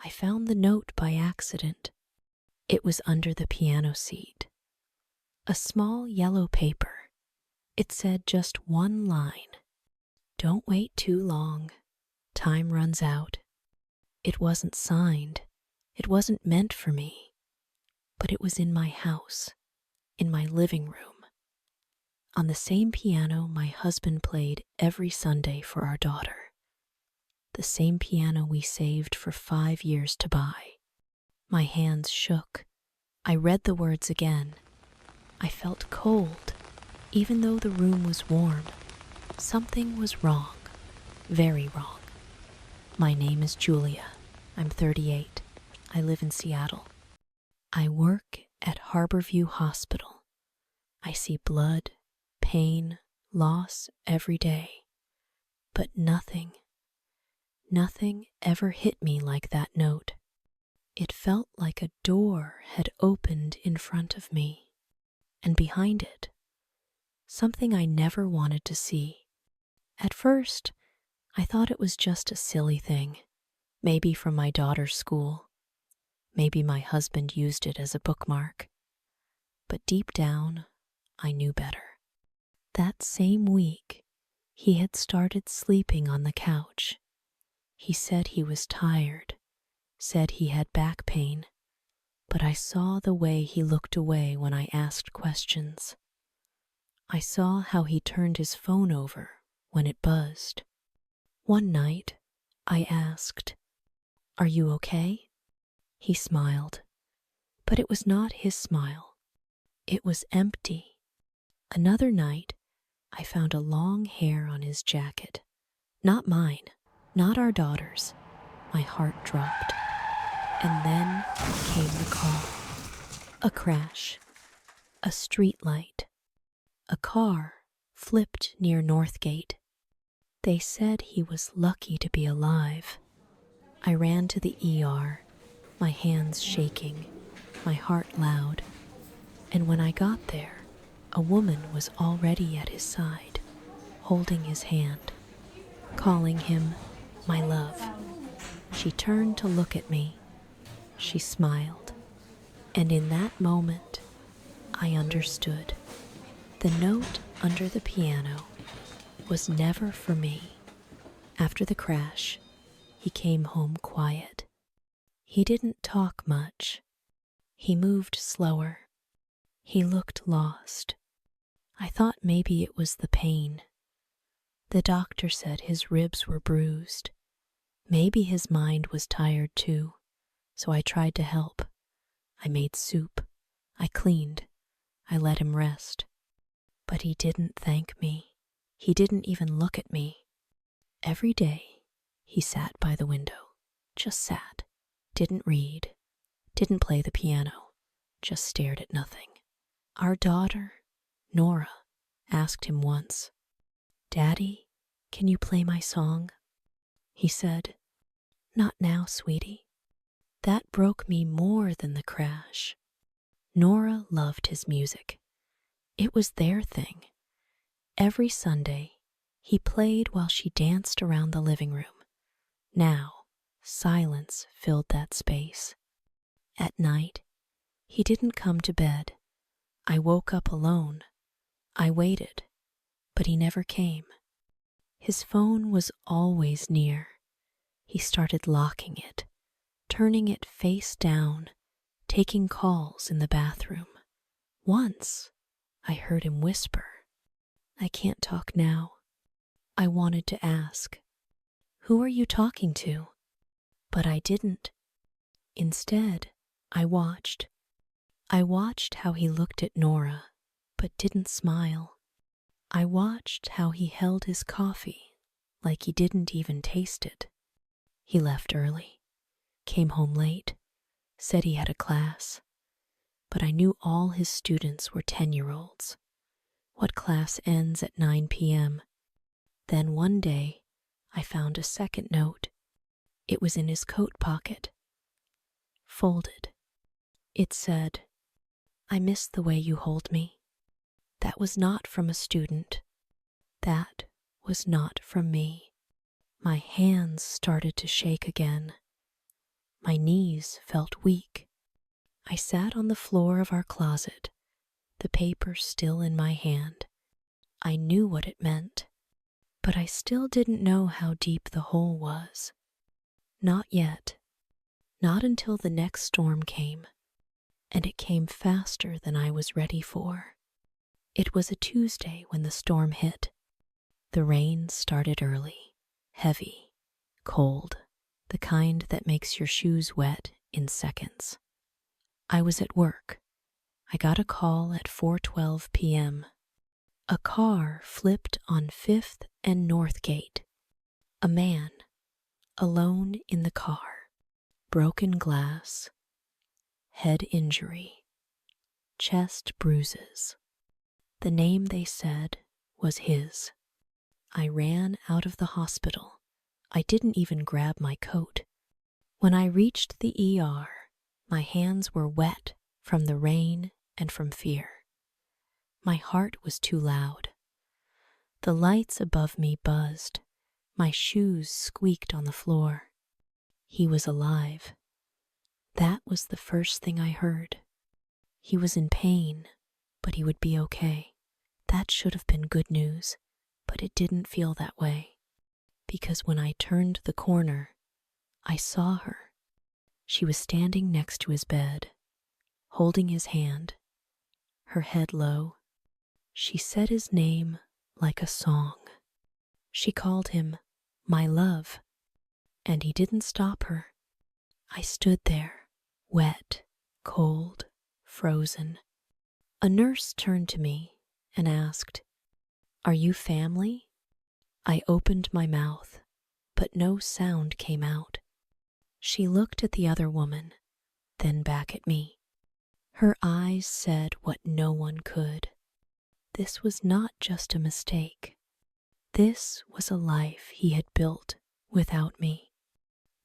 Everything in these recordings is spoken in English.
I found the note by accident. It was under the piano seat. A small yellow paper. It said just one line. Don't wait too long. Time runs out. It wasn't signed. It wasn't meant for me. But it was in my house, in my living room, on the same piano my husband played every Sunday for our daughter. The same piano we saved for 5 years to buy. My hands shook. I read the words again. I felt cold, even though the room was warm. Something was wrong, very wrong. My name is Julia. I'm 38. I live in Seattle. I work at Harborview Hospital. I see blood, pain, loss every day. But nothing ever hit me like that note. It felt like a door had opened in front of me, and behind it, something I never wanted to see. At first, I thought it was just a silly thing, maybe from my daughter's school. Maybe my husband used it as a bookmark. But deep down, I knew better. That same week, he had started sleeping on the couch. He said he was tired, said he had back pain, but I saw the way he looked away when I asked questions. I saw how he turned his phone over when it buzzed. One night, I asked, "Are you okay?" He smiled, but it was not his smile. It was empty. Another night, I found a long hair on his jacket. Not mine, not our daughter's. My heart dropped. And then came the call. A crash. A street light. A car flipped near Northgate. They said he was lucky to be alive. I ran to the ER, my hands shaking, my heart loud. And when I got there, a woman was already at his side, holding his hand, calling him my love. She turned to look at me. She smiled. And in that moment, I understood. The note under the piano was never for me. After the crash, he came home quiet. He didn't talk much. He moved slower. He looked lost. I thought maybe it was the pain. The doctor said his ribs were bruised. Maybe his mind was tired too, so I tried to help. I made soup. I cleaned. I let him rest. But he didn't thank me. He didn't even look at me. Every day, he sat by the window. Just sat. Didn't read. Didn't play the piano. Just stared at nothing. Our daughter, Nora, asked him once, "Daddy, can you play my song?" He said, "Not now, sweetie." That broke me more than the crash. Nora loved his music. It was their thing. Every Sunday, he played while she danced around the living room. Now, silence filled that space. At night, he didn't come to bed. I woke up alone. I waited, but he never came. His phone was always near. He started locking it, turning it face down, taking calls in the bathroom. Once, I heard him whisper, "I can't talk now." I wanted to ask, "Who are you talking to?" But I didn't. Instead, I watched. I watched how he looked at Nora, but didn't smile. I watched how he held his coffee like he didn't even taste it. He left early, came home late, said he had a class. But I knew all his students were 10-year-olds. What class ends at 9 p.m.? Then one day, I found a second note. It was in his coat pocket, folded. It said, "I miss the way you hold me." That was not from a student. That was not from me. My hands started to shake again. My knees felt weak. I sat on the floor of our closet, the paper still in my hand. I knew what it meant, but I still didn't know how deep the hole was. Not yet. Not until the next storm came, and it came faster than I was ready for. It was a Tuesday when the storm hit. The rain started early, heavy, cold, the kind that makes your shoes wet in seconds. I was at work. I got a call at 4:12 p.m. A car flipped on 5th and Northgate. A man, alone in the car, broken glass, head injury, chest bruises. The name they said was his. I ran out of the hospital. I didn't even grab my coat. When I reached the ER, my hands were wet from the rain and from fear. My heart was too loud. The lights above me buzzed. My shoes squeaked on the floor. He was alive. That was the first thing I heard. He was in pain, but he would be okay. That should have been good news, but it didn't feel that way. Because when I turned the corner, I saw her. She was standing next to his bed, holding his hand, her head low. She said his name like a song. She called him my love, and he didn't stop her. I stood there, wet, cold, frozen. A nurse turned to me and asked, "Are you family?" I opened my mouth, but no sound came out. She looked at the other woman, then back at me. Her eyes said what no one could. This was not just a mistake. This was a life he had built without me.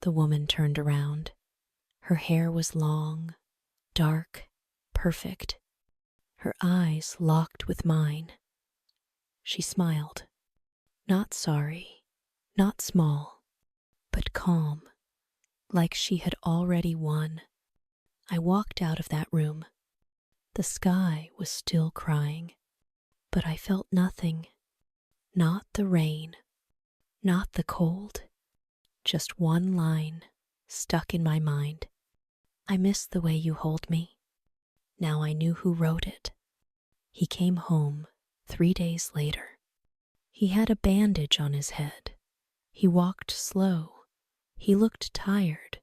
The woman turned around. Her hair was long, dark, perfect. Her eyes locked with mine. She smiled. Not sorry, not small, but calm, like she had already won. I walked out of that room. The sky was still crying, but I felt nothing. Not the rain, not the cold, just one line stuck in my mind. I miss the way you hold me. Now I knew who wrote it. He came home 3 days later. He had a bandage on his head. He walked slow. He looked tired,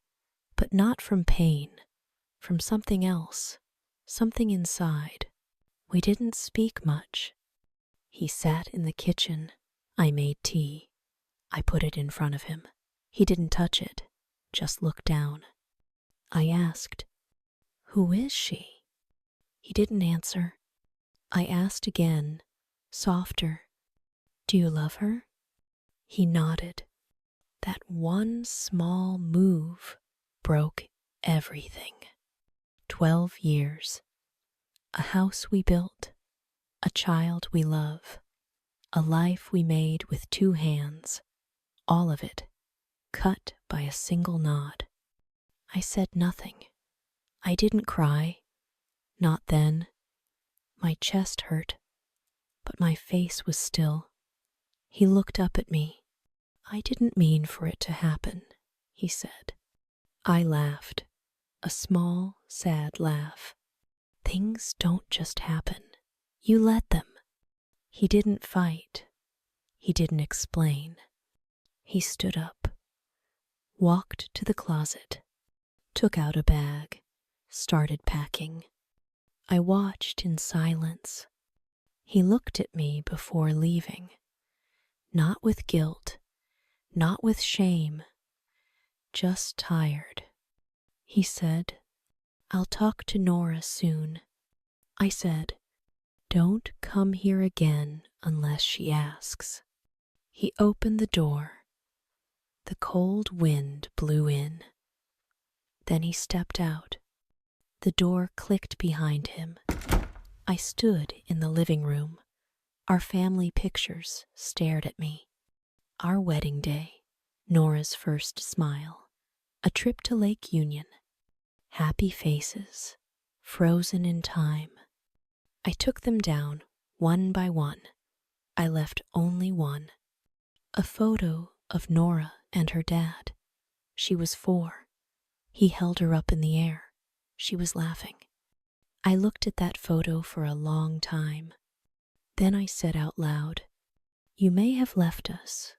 but not from pain, from something else, something inside. We didn't speak much. He sat in the kitchen. I made tea. I put it in front of him. He didn't touch it, just looked down. I asked, "Who is she?" He didn't answer. I asked again, softer, "Do you love her?" He nodded. That one small move broke everything. 12 years. A house we built. A child we love. A life we made with 2 hands. All of it cut by a single nod. I said nothing. I didn't cry. Not then. My chest hurt, but my face was still. He looked up at me. "I didn't mean for it to happen," he said. I laughed, a small, sad laugh. Things don't just happen. You let them. He didn't fight. He didn't explain. He stood up, walked to the closet, took out a bag, started packing. I watched in silence. He looked at me before leaving, not with guilt, not with shame, just tired. He said, "I'll talk to Nora soon." I said, "Don't come here again unless she asks." He opened the door. The cold wind blew in. Then he stepped out. The door clicked behind him. I stood in the living room. Our family pictures stared at me. Our wedding day, Nora's first smile, A trip to Lake Union. Happy faces, frozen in time. I took them down, one by one. I left only one. A photo of Nora and her dad. She was 4. He held her up in the air. She was laughing. I looked at that photo for a long time. Then I said out loud, "You may have left us,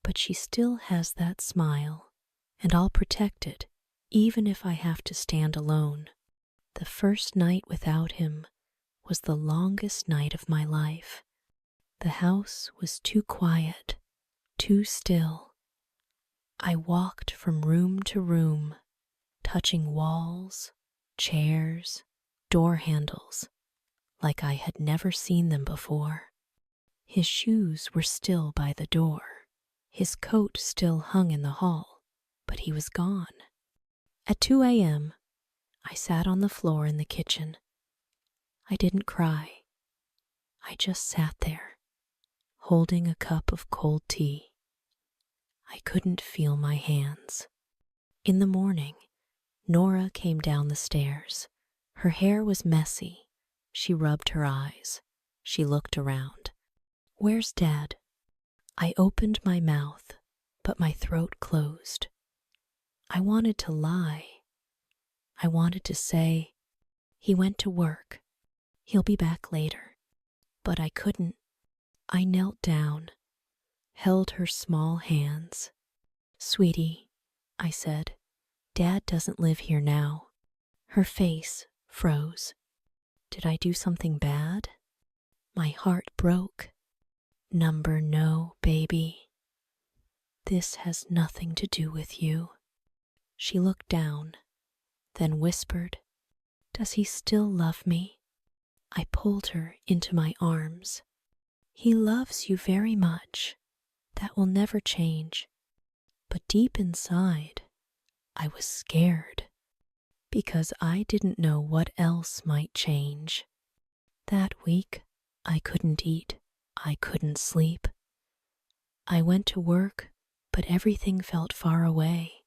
but she still has that smile, and I'll protect it, even if I have to stand alone." The first night without him was the longest night of my life. The house was too quiet, too still. I walked from room to room, touching walls, chairs, door handles, like I had never seen them before. His shoes were still by the door. His coat still hung in the hall, but he was gone. At 2 a.m., I sat on the floor in the kitchen. I didn't cry. I just sat there, holding a cup of cold tea. I couldn't feel my hands. In the morning, Nora came down the stairs. Her hair was messy. She rubbed her eyes. She looked around. "Where's Dad?" I opened my mouth, but my throat closed. I wanted to lie. I wanted to say, "He went to work. He'll be back later." But I couldn't. I knelt down, held her small hands. "Sweetie," I said, "Dad doesn't live here now." Her face froze. Did I do something bad? My heart broke. No, baby. This has nothing to do with you." She looked down, then whispered, "Does he still love me?" I pulled her into my arms. "He loves you very much. That will never change." But deep inside, I was scared, because I didn't know what else might change. That week, I couldn't eat. I couldn't sleep. I went to work, but everything felt far away.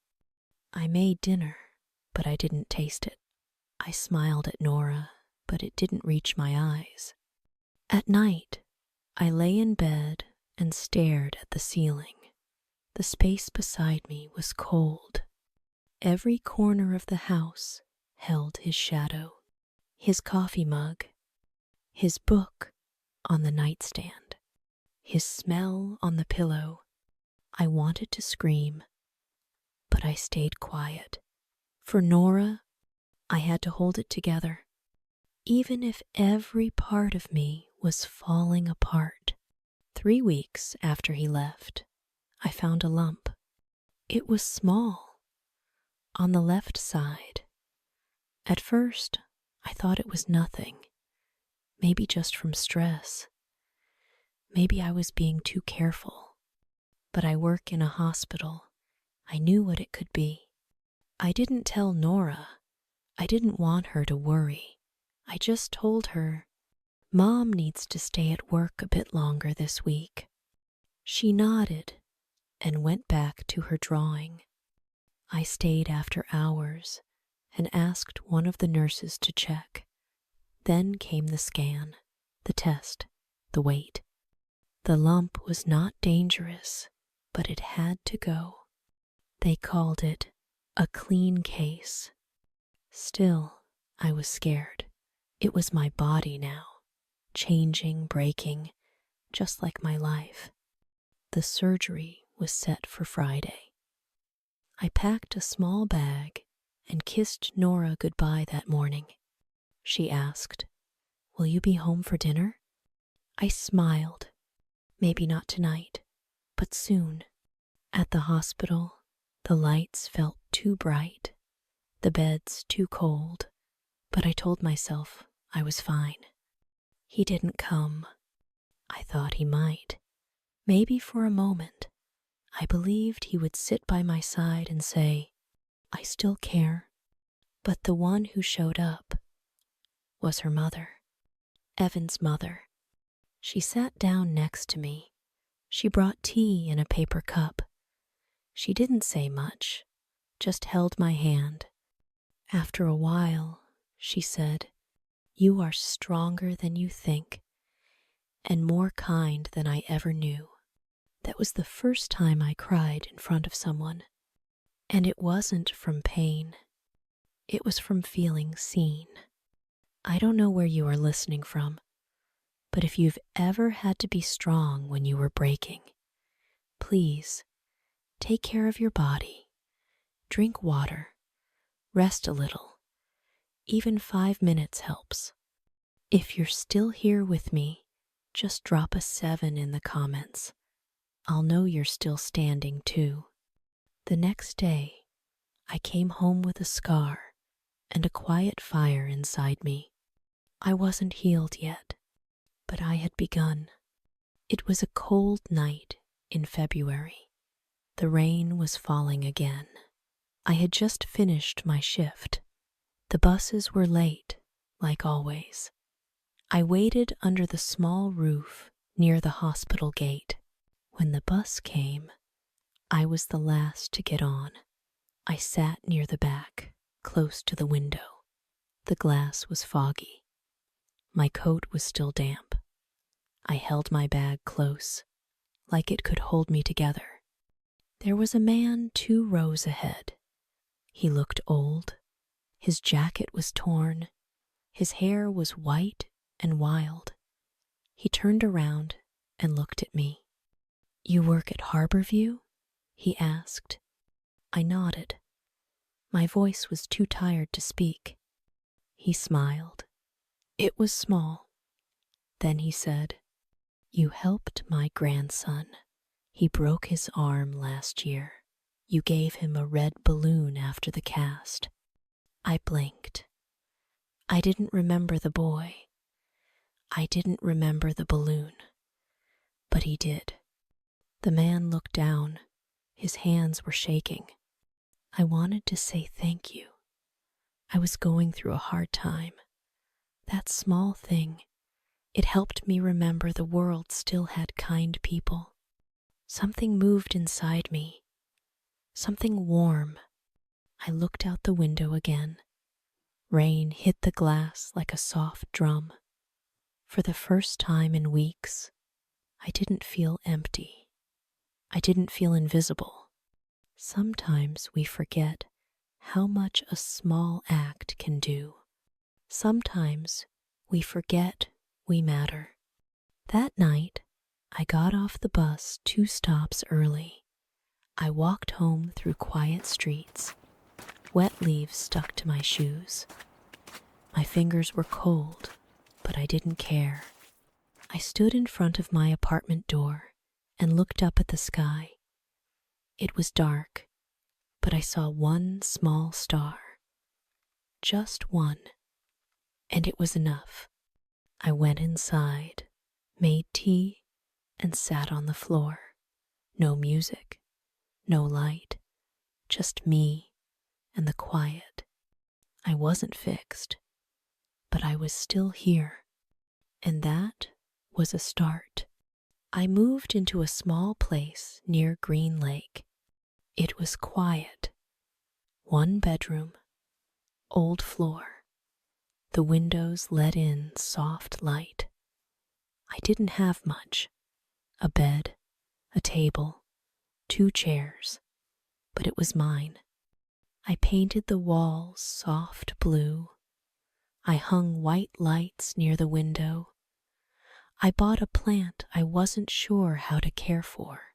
I made dinner, but I didn't taste it. I smiled at Nora, but it didn't reach my eyes. At night, I lay in bed and stared at the ceiling. The space beside me was cold. Every corner of the house held his shadow. His coffee mug, his book on the nightstand, his smell on the pillow. I wanted to scream, but I stayed quiet. For Nora, I had to hold it together, even if every part of me was falling apart. 3 weeks after he left, I found a lump. It was small, on the left side. At first, I thought it was nothing, maybe just from stress. Maybe I was being too careful. But I work in a hospital. I knew what it could be. I didn't tell Nora. I didn't want her to worry. I just told her, "Mom needs to stay at work a bit longer this week." She nodded and went back to her drawing. I stayed after hours and asked one of the nurses to check. Then came the scan, the test, the weight. The lump was not dangerous, but it had to go. They called it a clean case. Still, I was scared. It was my body now, changing, breaking, just like my life. The surgery was set for Friday. I packed a small bag and kissed Nora goodbye that morning. She asked, "Will you be home for dinner?" I smiled. Maybe not tonight, but soon. At the hospital, the lights felt too bright, the beds too cold, but I told myself I was fine. He didn't come. I thought he might. Maybe for a moment, I believed he would sit by my side and say, "I still care." But the one who showed up was her mother, Evan's mother. She sat down next to me. She brought tea in a paper cup. She didn't say much, just held my hand. After a while, she said, "You are stronger than you think, and more kind than I ever knew." That was the first time I cried in front of someone. And it wasn't from pain. It was from feeling seen. I don't know where you are listening from, but if you've ever had to be strong when you were breaking, please take care of your body, drink water, rest a little. Even 5 minutes helps. If you're still here with me, just drop a 7 in the comments. I'll know you're still standing too. The next day, I came home with a scar and a quiet fire inside me. I wasn't healed yet, but I had begun. It was a cold night in February. The rain was falling again. I had just finished my shift. The buses were late, like always. I waited under the small roof near the hospital gate. When the bus came, I was the last to get on. I sat near the back, close to the window. The glass was foggy. My coat was still damp. I held my bag close, like it could hold me together. There was a man 2 rows ahead. He looked old. His jacket was torn. His hair was white and wild. He turned around and looked at me. "You work at Harborview?" he asked. I nodded. My voice was too tired to speak. He smiled. It was small. Then he said, "You helped my grandson. He broke his arm last year. You gave him a red balloon after the cast." I blinked. I didn't remember the boy. I didn't remember the balloon. But he did. The man looked down. His hands were shaking. I wanted to say thank you. I was going through a hard time. That small thing, it helped me remember the world still had kind people. Something moved inside me. Something warm. I looked out the window again. Rain hit the glass like a soft drum. For the first time in weeks, I didn't feel empty. I didn't feel invisible. Sometimes we forget how much a small act can do. Sometimes we forget we matter. That night, I got off the bus 2 stops early. I walked home through quiet streets. Wet leaves stuck to my shoes. My fingers were cold, but I didn't care. I stood in front of my apartment door and looked up at the sky. It was dark, but I saw one small star. Just one. And it was enough. I went inside, made tea, and sat on the floor. No music, no light, just me and the quiet. I wasn't fixed, but I was still here. And that was a start. I moved into a small place near Green Lake. It was quiet. 1 bedroom, old floor. The windows let in soft light. I didn't have much. A bed, a table, 2 chairs, but it was mine. I painted the walls soft blue. I hung white lights near the window. I bought a plant I wasn't sure how to care for.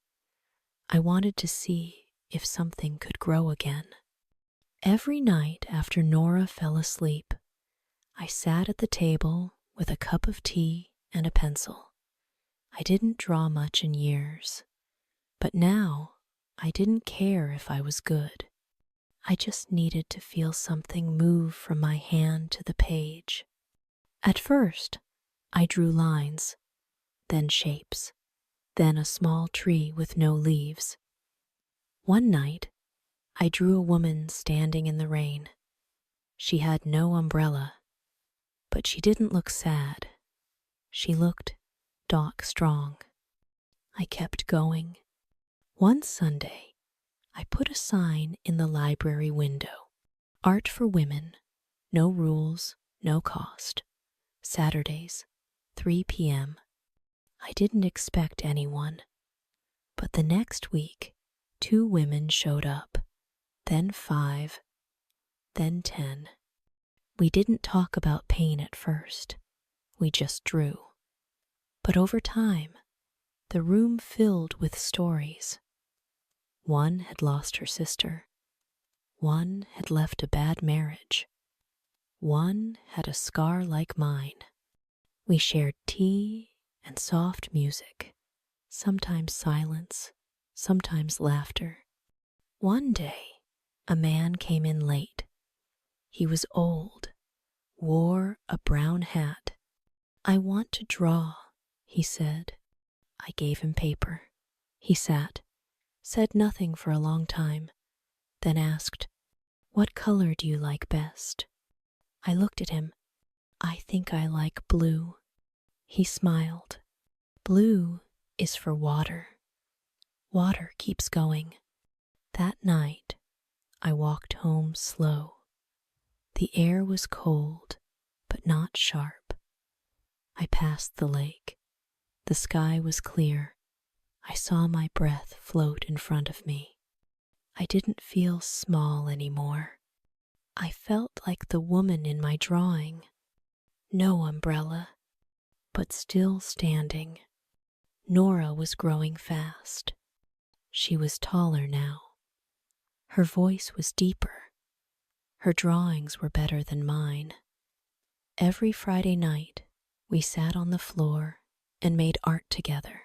I wanted to see if something could grow again. Every night after Nora fell asleep, I sat at the table with a cup of tea and a pencil. I didn't draw much in years, but now I didn't care if I was good. I just needed to feel something move from my hand to the page. At first, I drew lines, then shapes, then a small tree with no leaves. One night, I drew a woman standing in the rain. She had no umbrella, but she didn't look sad. She looked dock strong. I kept going. One Sunday, I put a sign in the library window. Art for women, no rules, no cost. Saturdays, 3 p.m. I didn't expect anyone, but the next week, 2 women showed up, then 5, then 10. We didn't talk about pain at first, we just drew. But over time, the room filled with stories. One had lost her sister. One had left a bad marriage. One had a scar like mine. We shared tea and soft music, sometimes silence, sometimes laughter. One day, a man came in late. He was old, wore a brown hat. "I want to draw," he said. I gave him paper. He sat, said nothing for a long time, then asked, "What color do you like best?" I looked at him. "I think I like blue." He smiled. "Blue is for water. Water keeps going." That night, I walked home slow. The air was cold, but not sharp. I passed the lake. The sky was clear. I saw my breath float in front of me. I didn't feel small anymore. I felt like the woman in my drawing. No umbrella, but still standing. Nora was growing fast. She was taller now. Her voice was deeper. Her drawings were better than mine. Every Friday night, we sat on the floor and made art together.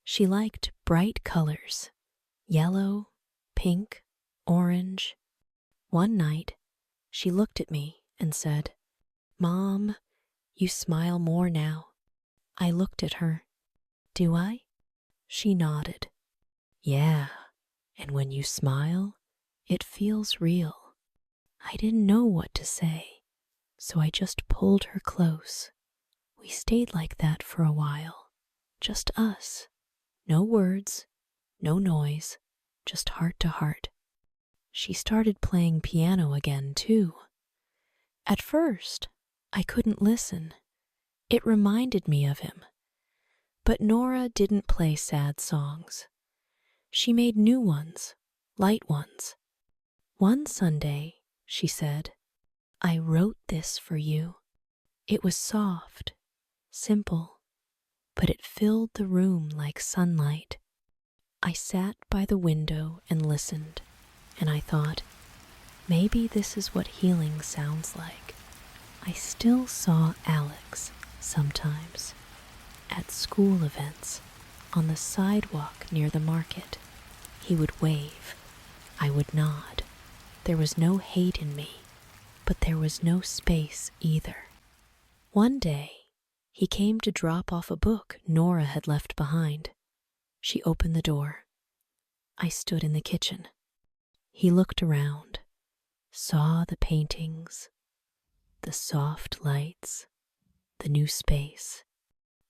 She liked bright colors, yellow, pink, orange. One night, she looked at me and said, "Mom, you smile more now." I looked at her. "Do I?" She nodded. "Yeah, and when you smile, it feels real." I didn't know what to say, so I just pulled her close. We stayed like that for a while, just us. No words, no noise, just heart to heart. She started playing piano again, too. At first, I couldn't listen. It reminded me of him. But Nora didn't play sad songs. She made new ones, light ones. One Sunday, she said, "I wrote this for you." It was soft, simple, but it filled the room like sunlight. I sat by the window and listened, and I thought, maybe this is what healing sounds like. I still saw Alex sometimes, at school events, on the sidewalk near the market. He would wave. I would nod. There was no hate in me, but there was no space either. One day, he came to drop off a book Nora had left behind. She opened the door. I stood in the kitchen. He looked around, saw the paintings, the soft lights, the new space.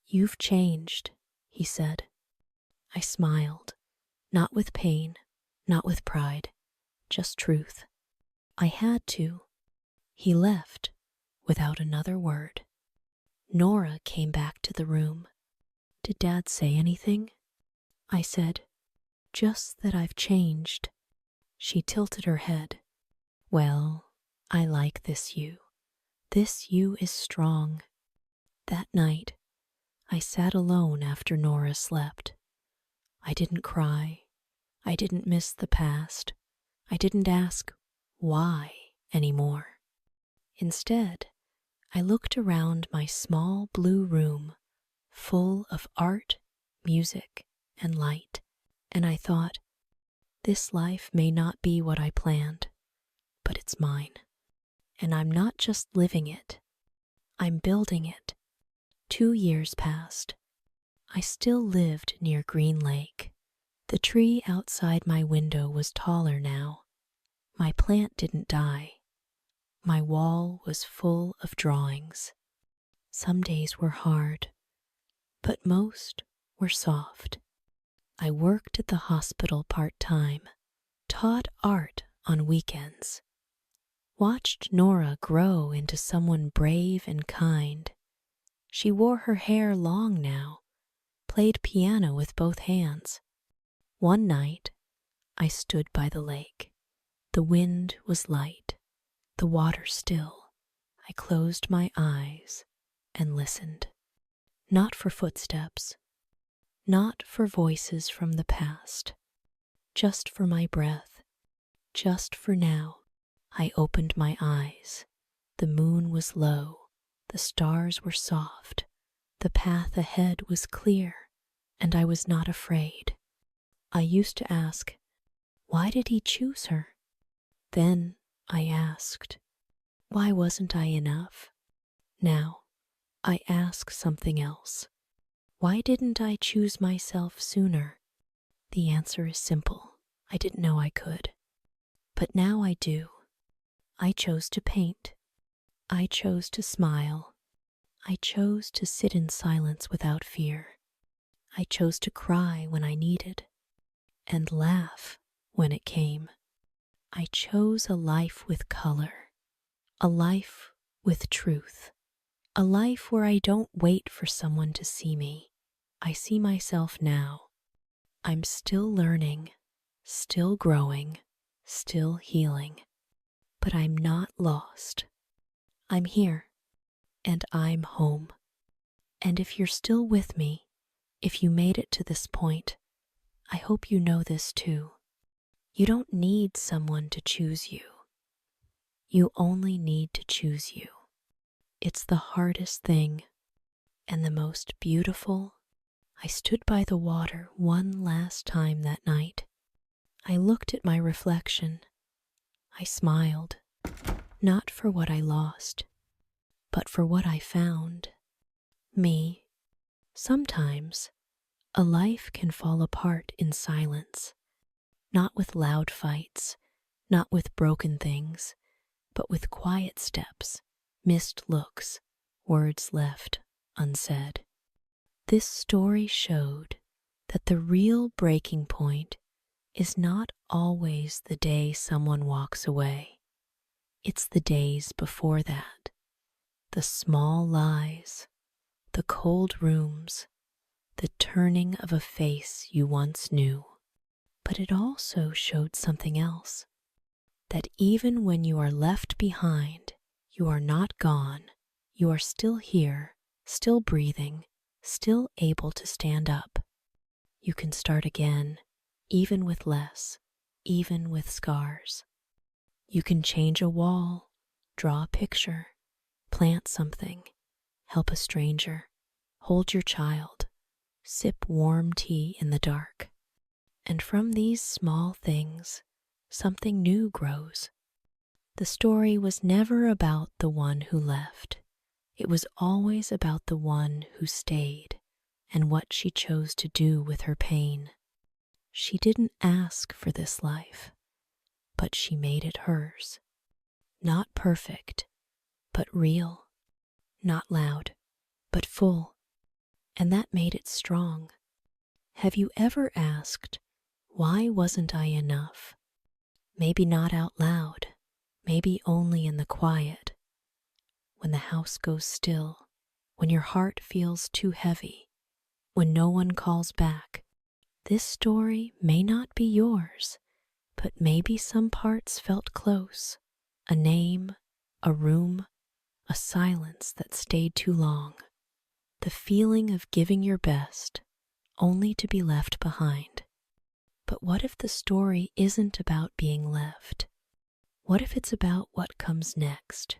"You've changed," he said. I smiled, not with pain, not with pride, just truth. I had to. He left without another word. Nora came back to the room. "Did Dad say anything?" I said, "Just that I've changed." She tilted her head. "Well, I like this you. This you is strong." That night, I sat alone after Nora slept. I didn't cry. I didn't miss the past. I didn't ask why anymore. Instead, I looked around my small blue room, full of art, music, and light, and I thought, this life may not be what I planned, but it's mine. And I'm not just living it, I'm building it. 2 years passed. I still lived near Green Lake. The tree outside my window was taller now. My plant didn't die. My wall was full of drawings. Some days were hard, but most were soft. I worked at the hospital part-time. taught art on weekends, watched Nora grow into someone brave and kind. She wore her hair long now, played piano with both hands. One night, I stood by the lake. The wind was light, the water still. I closed my eyes and listened. Not for footsteps, not for voices from the past, just for my breath, just for now. I opened my eyes. The moon was low, the stars were soft, the path ahead was clear, and I was not afraid. I used to ask, why did he choose her? Then I asked, why wasn't I enough? Now I ask something else. Why didn't I choose myself sooner? The answer is simple. I didn't know I could. But now I do. I chose to paint. I chose to smile. I chose to sit in silence without fear. I chose to cry when I needed, and laugh when it came. I chose a life with color, a life with truth, a life where I don't wait for someone to see me. I see myself now. I'm still learning, still growing, still healing, but I'm not lost. I'm here, and I'm home. And if you're still with me, if you made it to this point, I hope you know this too. You don't need someone to choose you. You only need to choose you. It's the hardest thing and the most beautiful. I stood by the water one last time that night. I looked at my reflection. I smiled, not for what I lost, but for what I found. Me. Sometimes a life can fall apart in silence, not with loud fights, not with broken things, but with quiet steps, missed looks, words left unsaid. This story showed that the real breaking point is not always the day someone walks away. It's the days before that, the small lies, the cold rooms, the turning of a face you once knew. But it also showed something else, that even when you are left behind, you are not gone. You are still here, still breathing, still able to stand up. You can start again, even with less, even with scars. You can change a wall, draw a picture, plant something, help a stranger, hold your child, sip warm tea in the dark. And from these small things, something new grows. The story was never about the one who left. It was always about the one who stayed and what she chose to do with her pain. She didn't ask for this life, but she made it hers. Not perfect, but real. Not loud, but full. And that made it strong. Have you ever asked, why wasn't I enough? Maybe not out loud, maybe only in the quiet. When the house goes still, when your heart feels too heavy, when no one calls back, this story may not be yours, but maybe some parts felt close. A name, a room, a silence that stayed too long. The feeling of giving your best, only to be left behind. But what if the story isn't about being left? What if it's about what comes next?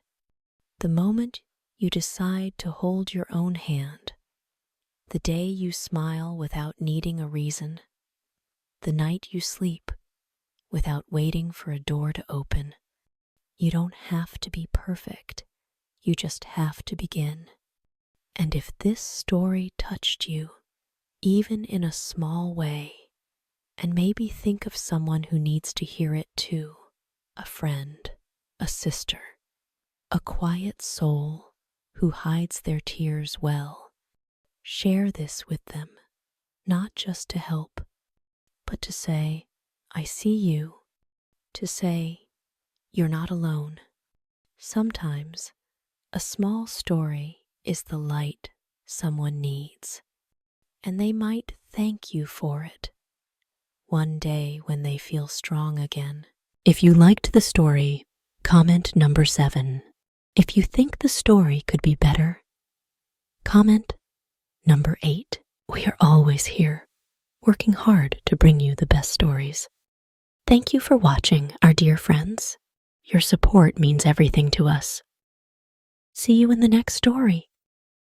The moment you decide to hold your own hand, the day you smile without needing a reason, the night you sleep without waiting for a door to open. You don't have to be perfect, you just have to begin. And if this story touched you, even in a small way, and maybe think of someone who needs to hear it too, a friend, a sister, a quiet soul who hides their tears well, share this with them, not just to help, but to say, I see you, to say you're not alone. Sometimes a small story is the light someone needs, and they might thank you for it one day when they feel strong again. If you liked the story, comment number 7. If you think the story could be better, comment number 8. We are always here, working hard to bring you the best stories. Thank you for watching, our dear friends. Your support means everything to us. See you in the next story.